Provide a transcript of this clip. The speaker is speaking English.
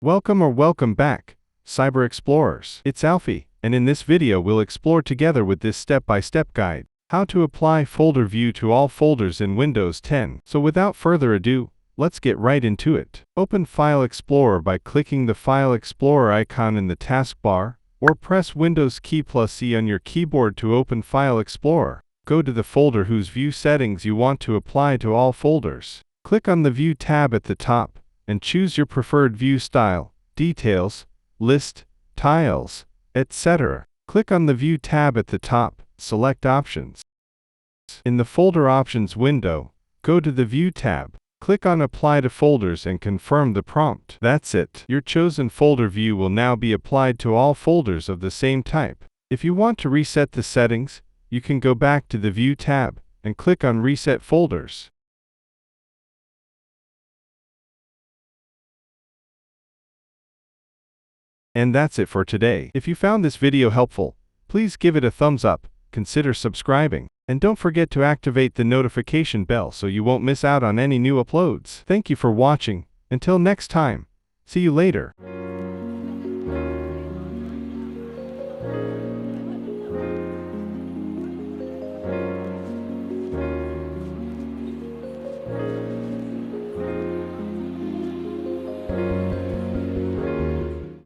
Welcome back, Cyber Explorers. It's Alfie, and in this video we'll explore together with this step-by-step guide, how to apply folder view to all folders in Windows 10. So without further ado, let's get right into it. Open File Explorer by clicking the File Explorer icon in the taskbar, or press Windows key plus E on your keyboard to open File Explorer. Go to the folder whose view settings you want to apply to all folders. Click on the View tab at the top, and choose your preferred view style, details, list, tiles, etc. Click on the View tab at the top, select Options. In the Folder Options window, go to the View tab. Click on Apply to Folders and confirm the prompt. That's it. Your chosen folder view will now be applied to all folders of the same type. If you want to reset the settings, you can go back to the View tab and click on Reset Folders. And that's it for today. If you found this video helpful, please give it a thumbs up, consider subscribing, and don't forget to activate the notification bell so you won't miss out on any new uploads. Thank you for watching. Until next time, see you later.